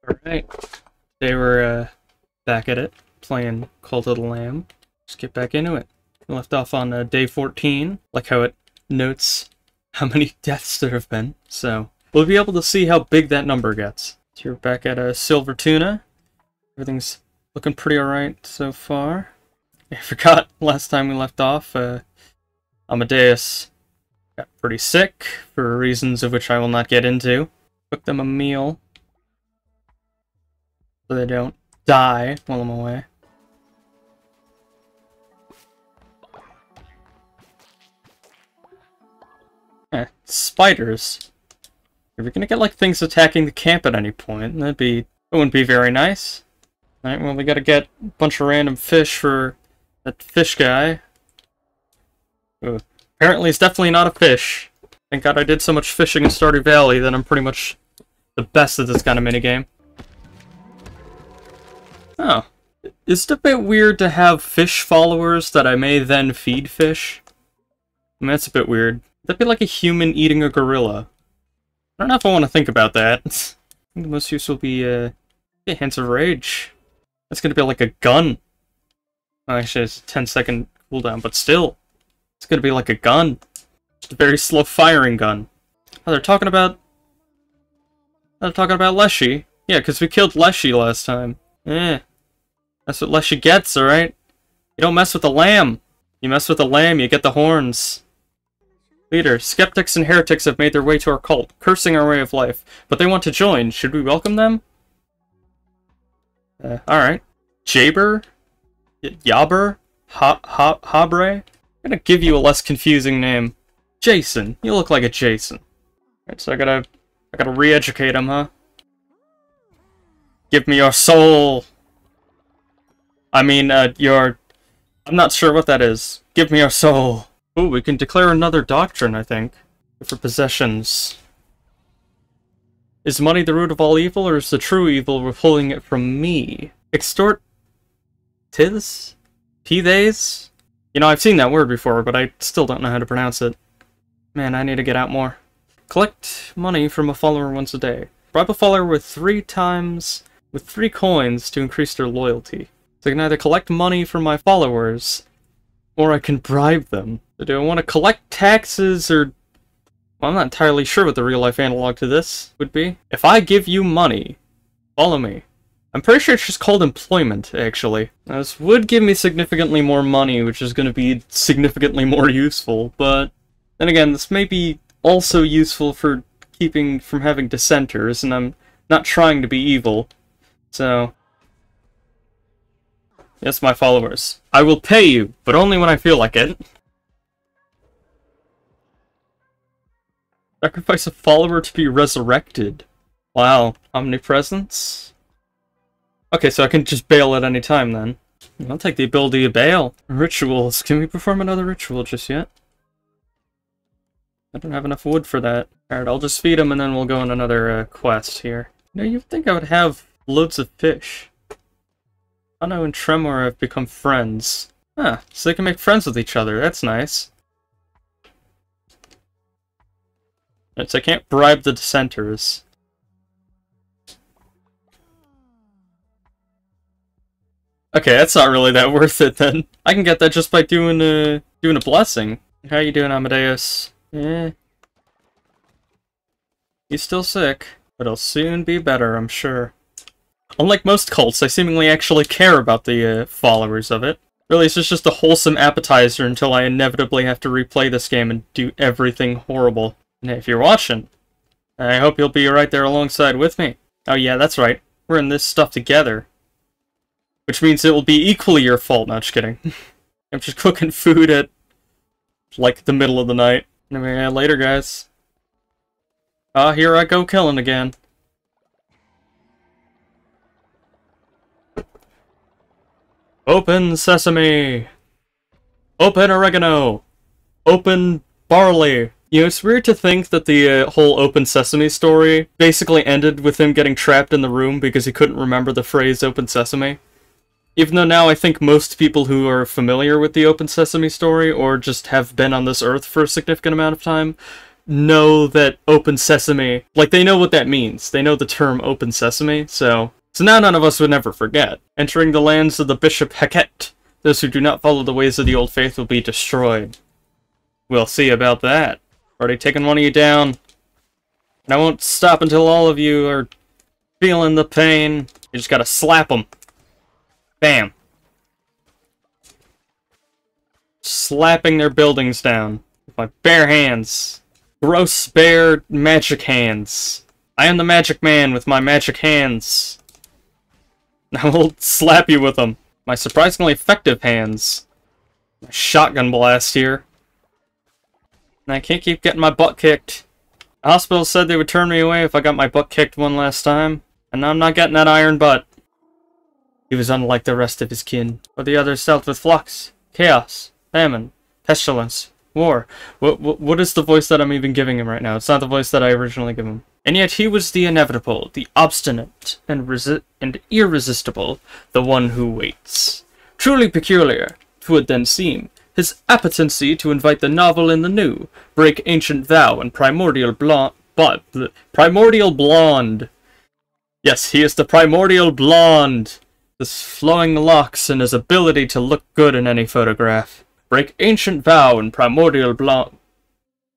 Alright, today we're back at it, playing Cult of the Lamb. Just get back into it. We left off on day 14, like how it notes how many deaths there have been, so we'll be able to see how big that number gets. So you're back at Silver Tuna. Everything's looking pretty alright so far. I forgot last time we left off, Amadeus got pretty sick, for reasons of which I will not get into. Cooked them a meal so they don't die while I'm away. Spiders. If you're gonna get like things attacking the camp at any point, that wouldn't be very nice. Alright, well we gotta get a bunch of random fish for that fish guy. Ooh. Apparently it's definitely not a fish. Thank God I did so much fishing in Stardew Valley that I'm pretty much the best at this kind of minigame. Oh. Is it a bit weird to have fish followers that I may then feed fish? I mean, that's a bit weird. That'd be like a human eating a gorilla. I don't know if I want to think about that. I think the most use will be, Hands of Rage. That's gonna be like a gun. Oh, actually, it's a 10-second cooldown, but still. It's gonna be like a gun. Just a very slow firing gun. Oh, they're talking about Leshy. Yeah, because we killed Leshy last time. Eh. That's what Leshy gets, alright? You don't mess with the lamb. You mess with the lamb, you get the horns. Leader, skeptics and heretics have made their way to our cult, cursing our way of life. But they want to join. Should we welcome them? Alright. Jaber? Yaber? Habre? I'm gonna give you a less confusing name. Jason. You look like a Jason. Alright, so I gotta re-educate him, huh? Give me your soul! I mean, I'm not sure what that is. Give me your soul. Ooh, we can declare another doctrine, I think. For possessions. Is money the root of all evil, or is the true evil withholding it from me? Extort... Tis? Pithes? You know, I've seen that word before, but I still don't know how to pronounce it. Man, I need to get out more. Collect money from a follower once a day. Bribe a follower with 3 coins to increase their loyalty. So I can either collect money from my followers, or I can bribe them. So do I want to collect taxes, or... Well, I'm not entirely sure what the real-life analog to this would be. If I give you money, follow me. I'm pretty sure it's just called employment, actually. Now, this would give me significantly more money, which is going to be significantly more useful, but... Then again, this may be also useful for keeping from having dissenters, and I'm not trying to be evil. So... Yes, my followers. I will pay you, but only when I feel like it. Sacrifice a follower to be resurrected. Wow. Omnipresence? Okay, so I can just bail at any time then. I'll take the ability to bail. Rituals. Can we perform another ritual just yet? I don't have enough wood for that. Alright, I'll just feed him and then we'll go on another quest here. You know, you'd think I would have loads of fish. Anno and Tremor have become friends. Huh, so they can make friends with each other. That's nice. Right, so I can't bribe the dissenters. Okay, that's not really that worth it then. I can get that just by doing a blessing. How you doing, Amadeus? Eh. He's still sick, but he'll soon be better, I'm sure. Unlike most cults, I seemingly actually care about the followers of it. Really, it's just a wholesome appetizer until I inevitably have to replay this game and do everything horrible. And hey, if you're watching, I hope you'll be right there alongside with me. Oh yeah, that's right. We're in this stuff together. Which means it will be equally your fault. No, just kidding. I'm just cooking food at, like, the middle of the night. Anyway, yeah, later, guys. Ah, here I go killing again. Open sesame! Open oregano! Open barley! You know, it's weird to think that the whole Open Sesame story basically ended with him getting trapped in the room because he couldn't remember the phrase Open Sesame. Even though now I think most people who are familiar with the Open Sesame story, or just have been on this earth for a significant amount of time, know that open sesame, like, they know what that means. They know the term open sesame, so now none of us would never forget. Entering the lands of the Bishop Heket, those who do not follow the ways of the old faith will be destroyed. We'll see about that. Already taken one of you down. And I won't stop until all of you are feeling the pain. You just gotta slap them. Bam. Slapping their buildings down with my bare hands. Gross, bare, magic hands. I am the magic man with my magic hands. I will slap you with them. My surprisingly effective hands. My shotgun blast here. And I can't keep getting my butt kicked. The hospital said they would turn me away if I got my butt kicked one last time. And I'm not getting that iron butt. He was unlike the rest of his kin. But the others dealt with flux, chaos, famine, pestilence, war. What is the voice that I'm even giving him right now? It's not the voice that I originally gave him. And yet he was the inevitable, the obstinate, and irresistible, the one who waits. Truly peculiar, 'twould then seem, his appetency to invite the novel in the new, break ancient vow and primordial blonde. Yes, he is the primordial blonde. His flowing locks and his ability to look good in any photograph. Break ancient vow and primordial blonde.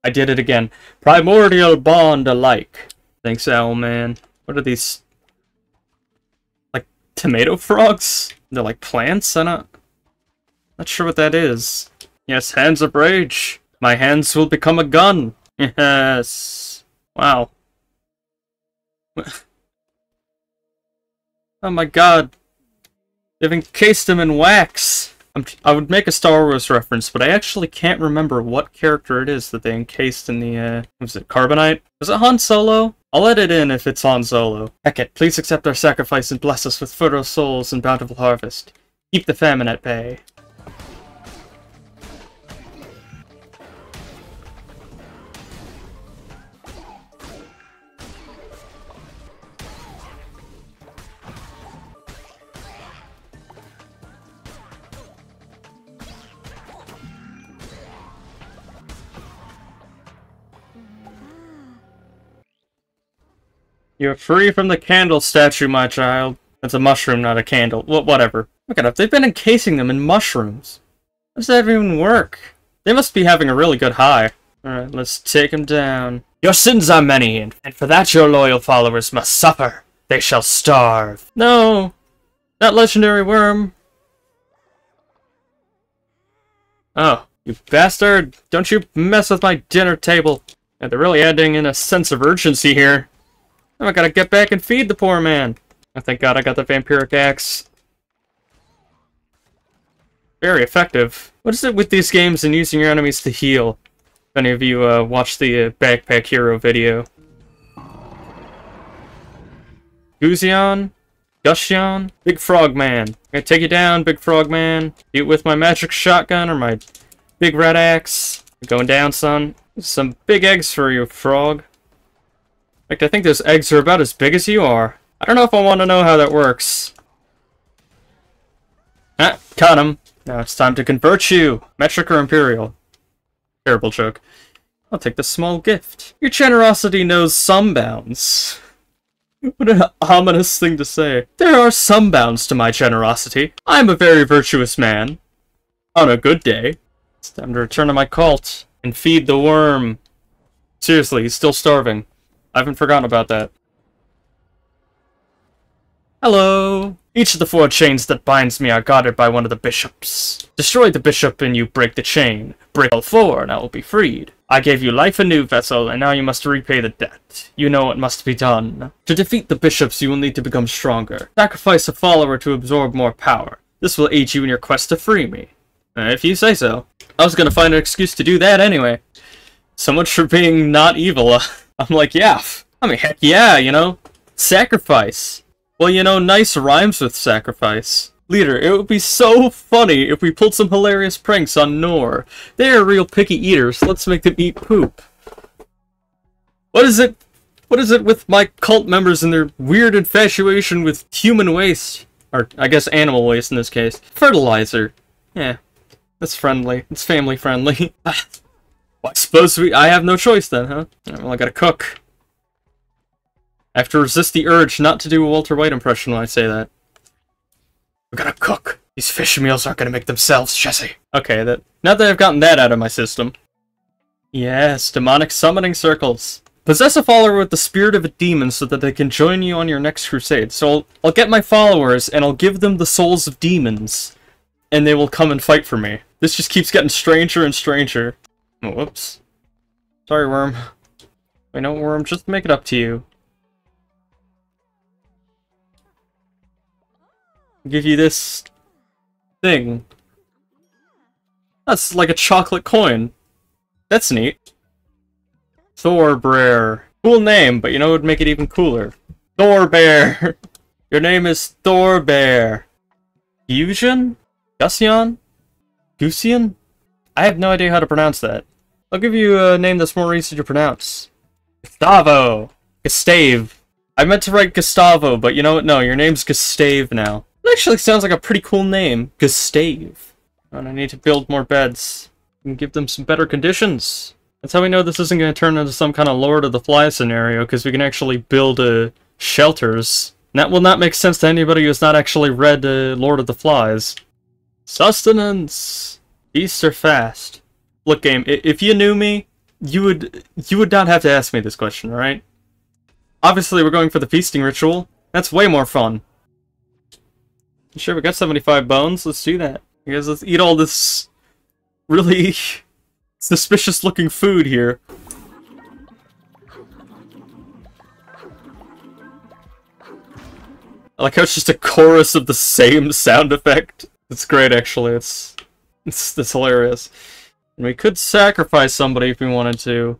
I did it again. Primordial bond alike. Thanks, Owlman. What are these? Like tomato frogs? They're like plants? I'm not sure what that is. Yes, hands of rage. My hands will become a gun. Yes. Wow. Oh my god. They've encased him in wax. I would make a Star Wars reference, but I actually can't remember what character it is that they encased in the, was it Carbonite? Was it Han Solo? I'll edit in if it's Han Solo. Heket, please accept our sacrifice and bless us with fertile souls and bountiful harvest. Keep the famine at bay. You're free from the candle statue, my child. It's a mushroom, not a candle. Whatever. Look at it. They've been encasing them in mushrooms. How does that even work? They must be having a really good high. Alright, let's take them down. Your sins are many, and for that your loyal followers must suffer. They shall starve. No! That legendary worm. Oh, you bastard! Don't you mess with my dinner table. Yeah, they're really adding in a sense of urgency here. I gotta get back and feed the poor man. Oh, thank God I got the vampiric axe. Very effective. What is it with these games and using your enemies to heal? If any of you watched the Backpack Hero video. Guzion? Gushion? Big Frog Man. I'm gonna take you down, Big Frog Man. Do it with my magic shotgun or my big red axe. You're going down, son. Some big eggs for you, frog. In fact, I think those eggs are about as big as you are. I don't know if I want to know how that works. Ah, caught him. Now it's time to convert you. Metric or Imperial? Terrible joke. I'll take the small gift. Your generosity knows some bounds. What an ominous thing to say. There are some bounds to my generosity. I am a very virtuous man. On a good day. It's time to return to my cult and feed the worm. Seriously, he's still starving. I haven't forgotten about that. Hello! Each of the 4 chains that binds me are guarded by one of the bishops. Destroy the bishop and you break the chain. Break all 4 and I will be freed. I gave you life anew, vessel, and now you must repay the debt. You know what must be done. To defeat the bishops, you will need to become stronger. Sacrifice a follower to absorb more power. This will aid you in your quest to free me. If you say so. I was gonna find an excuse to do that anyway. So much for being not evil. I'm like, yeah. I mean, heck yeah, you know? Sacrifice. Well, you know, nice rhymes with sacrifice. Leader, it would be so funny if we pulled some hilarious pranks on Nor. They are real picky eaters. Let's make them eat poop. What is it with my cult members and their weird infatuation with human waste? Or, I guess animal waste in this case. Fertilizer. Yeah. That's friendly. It's family friendly. Well, I suppose I have no choice then, huh? Well, I gotta cook. I have to resist the urge not to do a Walter White impression when I say that. We gotta cook. These fish meals aren't gonna make themselves, Jesse. Okay, now that I've gotten that out of my system. Yes, demonic summoning circles. Possess a follower with the spirit of a demon so that they can join you on your next crusade. So I'll get my followers and I'll give them the souls of demons. And they will come and fight for me. This just keeps getting stranger and stranger. Oh, whoops. Sorry, Worm. I know, Worm, just make it up to you. I'll give you this thing. That's like a chocolate coin. That's neat. Thorbear. Cool name, but you know what would make it even cooler? Thorbear! Your name is Thorbear. Fusion? Gusion? Gusion? I have no idea how to pronounce that. I'll give you a name that's more easy to pronounce. Gustavo! Gustave. I meant to write Gustavo, but you know what? No, your name's Gustave now. It actually sounds like a pretty cool name. Gustave. And I need to build more beds. And give them some better conditions. That's how we know this isn't going to turn into some kind of Lord of the Flies scenario, because we can actually build shelters. And that will not make sense to anybody who's not actually read Lord of the Flies. Sustenance! Feast or fast? Look, game, if you knew me, you would not have to ask me this question, right? Obviously, we're going for the feasting ritual. That's way more fun. Sure, we got 75 bones. Let's do that. You guys, let's eat all this really suspicious-looking food here. I like how it's just a chorus of the same sound effect. It's great, actually. It's hilarious. And we could sacrifice somebody if we wanted to.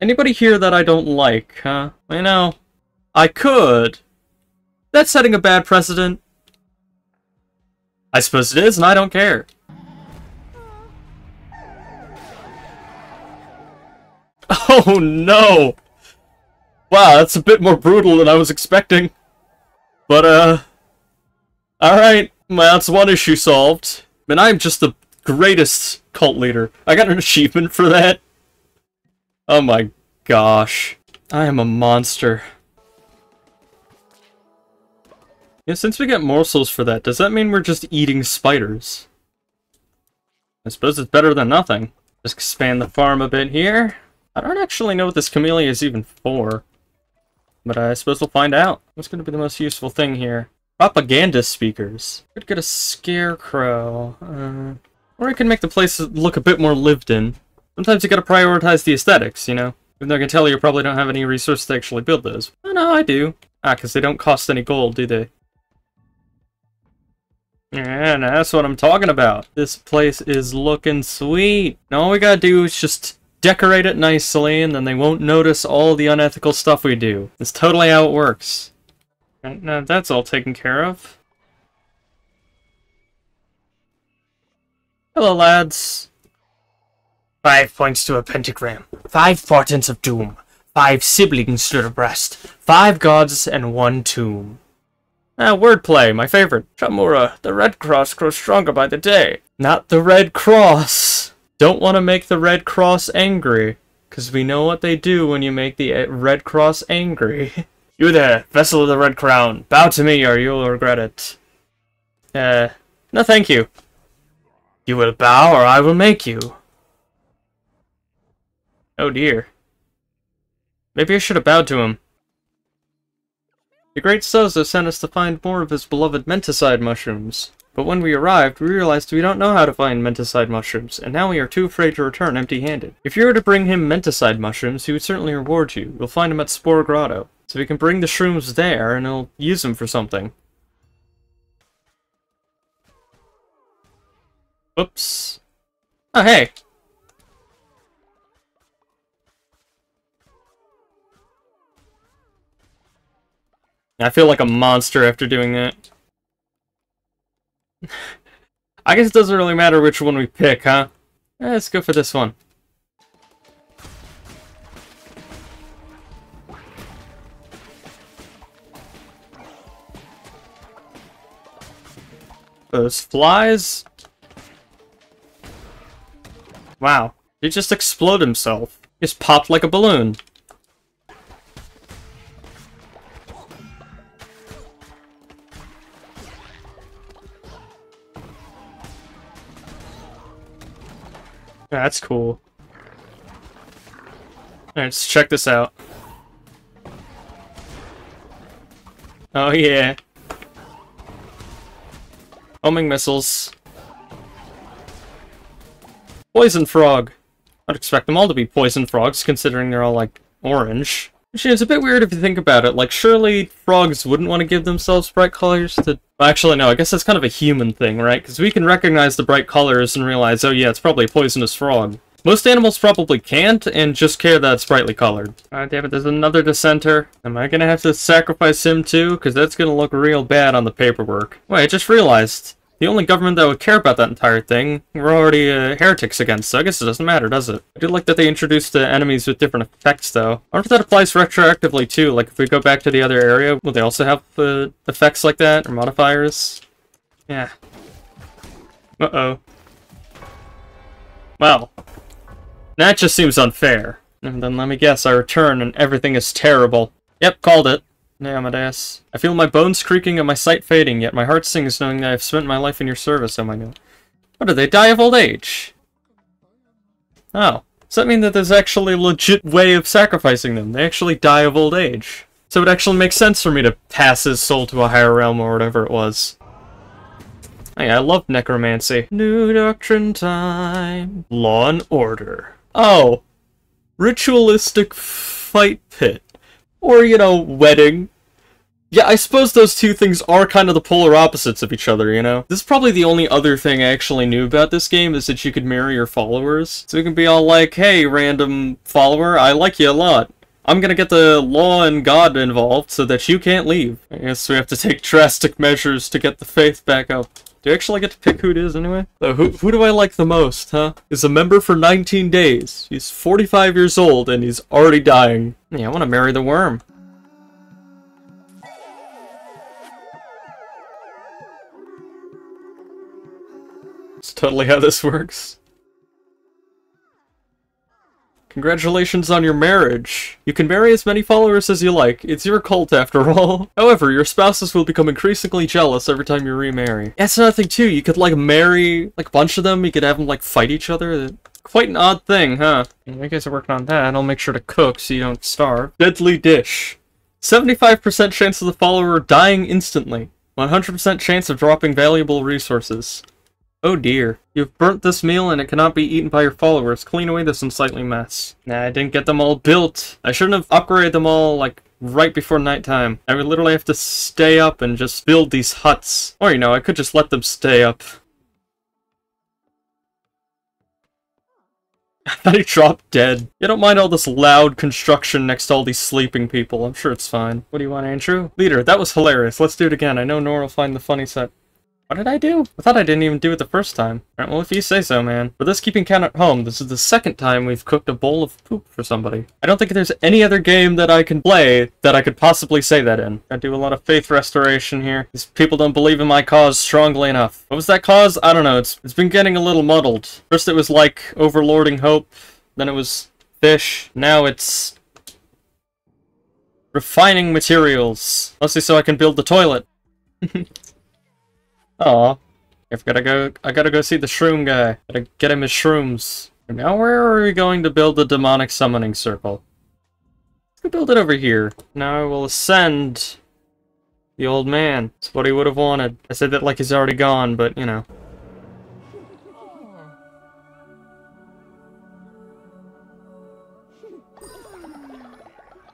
Anybody here that I don't like, huh? I know. I could. That's setting a bad precedent. I suppose it is, and I don't care. Oh no! Wow, that's a bit more brutal than I was expecting. But, alright, well, that's one issue solved. Man, I'm just the greatest cult leader. I got an achievement for that. Oh my gosh. I am a monster. Yeah, since we get morsels for that, does that mean we're just eating spiders? I suppose it's better than nothing. Just expand the farm a bit here. I don't actually know what this camellia is even for. But I suppose we'll find out. What's going to be the most useful thing here? Propaganda speakers. Could get a scarecrow. Or we can make the place look a bit more lived in. Sometimes you gotta prioritize the aesthetics, you know? Even though I can tell you probably don't have any resources to actually build those. Oh no, I do. Ah, because they don't cost any gold, do they? Yeah, that's what I'm talking about. This place is looking sweet. And all we gotta do is just decorate it nicely, and then they won't notice all the unethical stuff we do. That's totally how it works. And now that's all taken care of. Hello, lads. 5 points to a pentagram. 5 portents of doom. 5 siblings stood abreast. 5 gods and 1 tomb. Wordplay, my favorite. Shamura, the Red Cross grows stronger by the day. Not the Red Cross. Don't want to make the Red Cross angry. Because we know what they do when you make the Red Cross angry. You there, vessel of the Red Crown. Bow to me or you'll regret it. No thank you. You will bow or I will make you. Oh dear. Maybe I should have bowed to him. The great Sozo sent us to find more of his beloved menticide mushrooms. But when we arrived, we realized we don't know how to find menticide mushrooms, and now we are too afraid to return empty-handed. If you were to bring him menticide mushrooms, he would certainly reward you. You'll find him at Spore Grotto. So we can bring the shrooms there, and he'll use them for something. Oops. Oh, hey! I feel like a monster after doing that. I guess it doesn't really matter which one we pick, huh? Let's go for this one. Those flies? Wow. He just explode himself. He just popped like a balloon. That's cool. Alright, let's check this out. Oh yeah. Homing missiles. Poison frog. I'd expect them all to be poison frogs, considering they're all, like, orange. Actually, it's a bit weird if you think about it. Like, surely frogs wouldn't want to give themselves bright colors to... Well, actually, no, I guess that's kind of a human thing, right? Because we can recognize the bright colors and realize, oh yeah, it's probably a poisonous frog. Most animals probably can't, and just care that it's brightly colored. Alright, damn it, there's another dissenter. Am I gonna have to sacrifice him too? Because that's gonna look real bad on the paperwork. Wait, I just realized. The only government that would care about that entire thing, we're already heretics against, so I guess it doesn't matter, does it? I do like that they introduced enemies with different effects, though. I wonder if that applies retroactively, too. Like, if we go back to the other area, will they also have effects like that, or modifiers? Yeah. Uh-oh. Well. That just seems unfair. And then let me guess, I return and everything is terrible. Yep, called it. Damn it, ass. I feel my bones creaking and my sight fading, yet my heart sings knowing that I have spent my life in your service, oh my god. What, do they die of old age? Oh. Does that mean that there's actually a legit way of sacrificing them? They actually die of old age. So it actually makes sense for me to pass his soul to a higher realm or whatever it was. Oh yeah, I love necromancy. New doctrine time. Law and order. Oh. Ritualistic fight pit. Or, you know, wedding. Yeah, I suppose those two things are kind of the polar opposites of each other, you know? This is probably the only other thing I actually knew about this game, is that you could marry your followers. So you can be all like, hey, random follower, I like you a lot. I'm gonna get the law and God involved so that you can't leave. I guess we have to take drastic measures to get the faith back up. Do you actually get to pick who it is anyway? So who do I like the most, huh? He's a member for 19 days. He's 45 years old and he's already dying. Yeah, I want to marry the worm. That's totally how this works. Congratulations on your marriage. You can marry as many followers as you like. It's your cult after all. However, your spouses will become increasingly jealous every time you remarry. That's another thing too. You could like marry like a bunch of them. You could have them like fight each other. Quite an odd thing, huh? You guys are working on that. I'll make sure to cook so you don't starve. Deadly dish. 75% chance of the follower dying instantly. 100% chance of dropping valuable resources. Oh dear. You've burnt this meal and it cannot be eaten by your followers. Clean away this unsightly mess. Nah, I didn't get them all built. I shouldn't have upgraded them all, like, right before nighttime. I would literally have to stay up and just build these huts. Or, you know, I could just let them stay up. I thought he dropped dead. You don't mind all this loud construction next to all these sleeping people. I'm sure it's fine. What do you want, Andrew? Leader, that was hilarious. Let's do it again. I know Nora will find the funny set. What did I do? I thought I didn't even do it the first time. Alright, well if you say so, man. For this keeping count at home, this is the second time we've cooked a bowl of poop for somebody. I don't think there's any other game that I can play that I could possibly say that in. I do a lot of faith restoration here. These people don't believe in my cause strongly enough. What was that cause? I don't know. It's been getting a little muddled. First it was like overlording hope, then it was fish, now it's refining materials. Mostly so I can build the toilet. Aw. I gotta go see the shroom guy. Gotta get him his shrooms. Now where are we going to build the demonic summoning circle? Let's go build it over here. Now I will ascend the old man. That's what he would have wanted. I said that like he's already gone, but you know.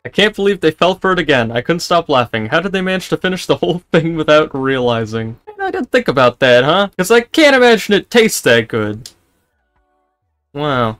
I can't believe they fell for it again. I couldn't stop laughing. How did they manage to finish the whole thing without realizing? I didn't think about that, huh? Because I can't imagine it tastes that good. Wow.